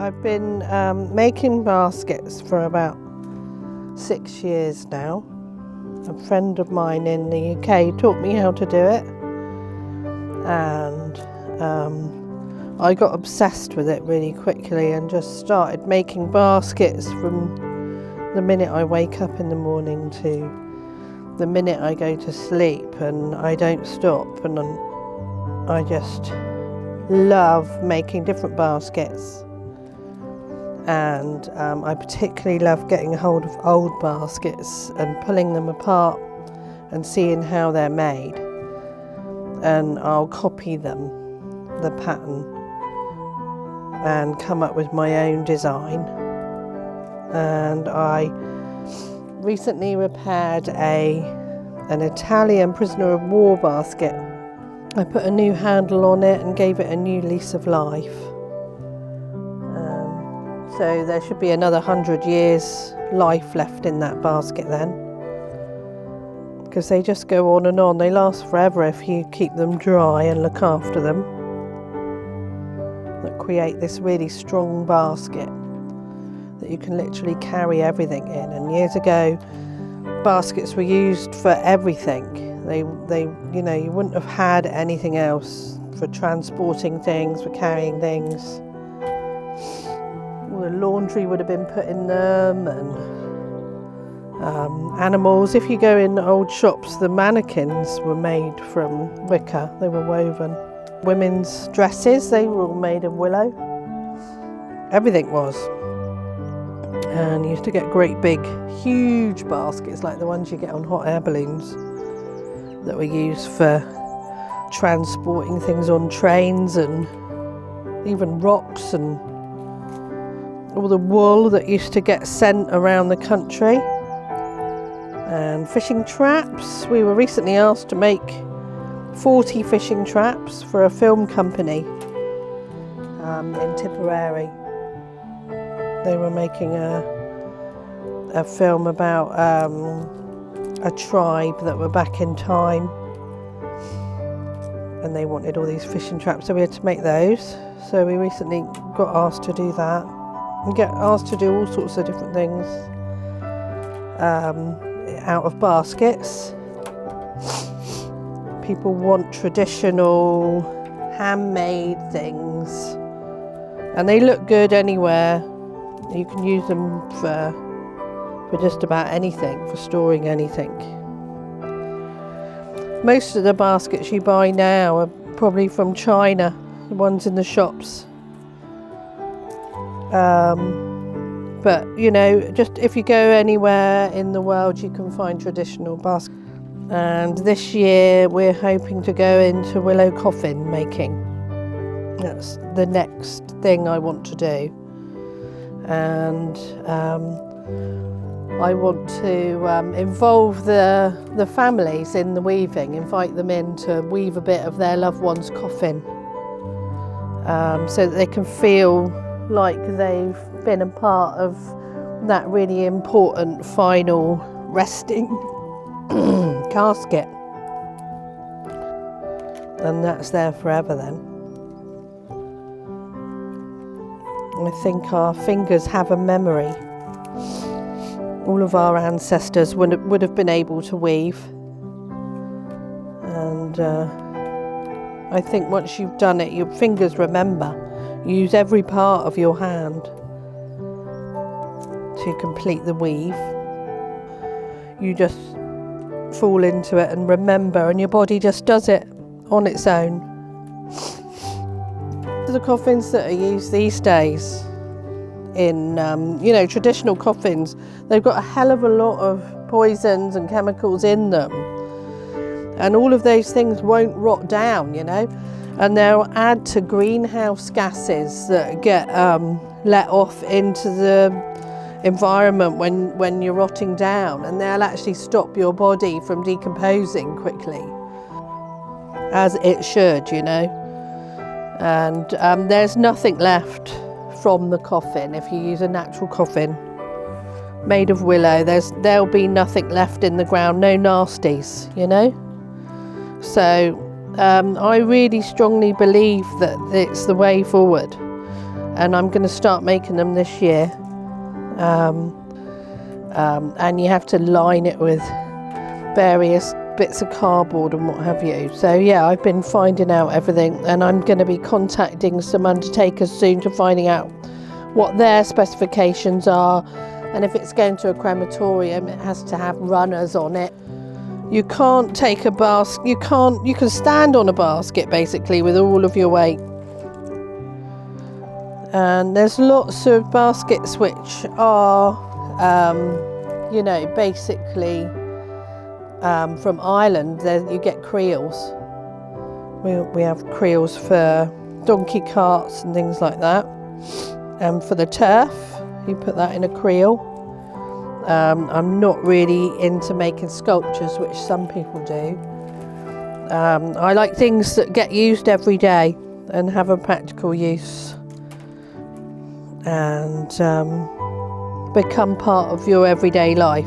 I've been making baskets for about 6 years now. A friend of mine in the UK taught me how to do it, and I got obsessed with it really quickly and just started making baskets from the minute I wake up in the morning to the minute I go to sleep, and I don't stop, and I just love making different baskets. And I particularly love getting hold of old baskets and pulling them apart and seeing how they're made, and I'll copy them, the pattern, and come up with my own design. And I recently repaired an Italian prisoner of war basket. I put a new handle on it and gave it a new lease of life. So there should be another 100 years life left in that basket then, because they just go on and on. They last forever if you keep them dry and look after them. That create this really strong basket that you can literally carry everything in. And years ago, baskets were used for everything. They you know, you wouldn't have had anything else for transporting things, for carrying things. The laundry would have been put in them, and animals. If you go in old shops, the mannequins were made from wicker. They were woven. Women's dresses, they were all made of willow. Everything was. And you used to get great big, huge baskets like the ones you get on hot air balloons that were used for transporting things on trains, and even rocks and all the wool that used to get sent around the country. And fishing traps. We were recently asked to make 40 fishing traps for a film company in Tipperary. They were making a film about a tribe that were back in time, and they wanted all these fishing traps, so we had to make those. So we recently got asked to do that. We get asked to do all sorts of different things out of baskets. People want traditional, handmade things, and they look good anywhere. You can use them for just about anything, for storing anything. Most of the baskets you buy now are probably from China, the ones in the shops. But you know, just if you go anywhere in the world, you can find traditional baskets. And this year we're hoping to go into willow coffin making. That's the next thing I want to do. And I want to involve the families in the weaving, invite them in to weave a bit of their loved one's coffin, so that they can feel like they've been a part of that really important final resting casket, and that's there forever then. I think our fingers have a memory. All of our ancestors would have been able to weave, and I think once you've done it, your fingers remember. You use every part of your hand to complete the weave. You just fall into it and remember, and your body just does it on its own. The coffins that are used these days in you know, traditional coffins, they've got a hell of a lot of poisons and chemicals in them, and all of those things won't rot down, you know, and they'll add to greenhouse gases that get let off into the environment when you're rotting down, and they'll actually stop your body from decomposing quickly, as it should, you know. And there's nothing left from the coffin. If you use a natural coffin made of willow, there'll be nothing left in the ground, no nasties, you know. So I really strongly believe that it's the way forward, and I'm going to start making them this year. And you have to line it with various bits of cardboard and what have you. So yeah, I've been finding out everything, and I'm going to be contacting some undertakers soon to finding out what their specifications are, and if it's going to a crematorium it has to have runners on it. You can't take a basket, you can stand on a basket basically with all of your weight. And there's lots of baskets which are you know, basically from Ireland. There you get creels. We have creels for donkey carts and things like that. And for the turf, you put that in a creel. I'm not really into making sculptures, which some people do. I like things that get used every day and have a practical use, and become part of your everyday life,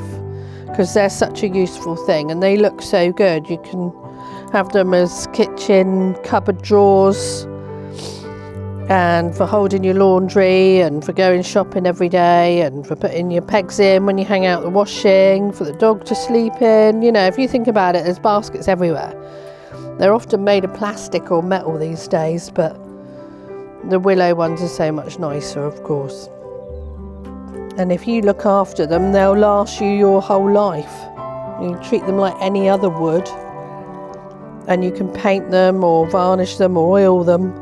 because they're such a useful thing and they look so good. You can have them as kitchen cupboard drawers, and for holding your laundry, and for going shopping every day, and for putting your pegs in when you hang out the washing, for the dog to sleep in. You know, if you think about it, there's baskets everywhere. They're often made of plastic or metal these days, but the willow ones are so much nicer, of course. And if you look after them, they'll last you your whole life. You treat them like any other wood, and you can paint them or varnish them or oil them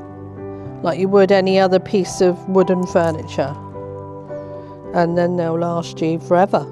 like you would any other piece of wooden furniture, and then they'll last you forever.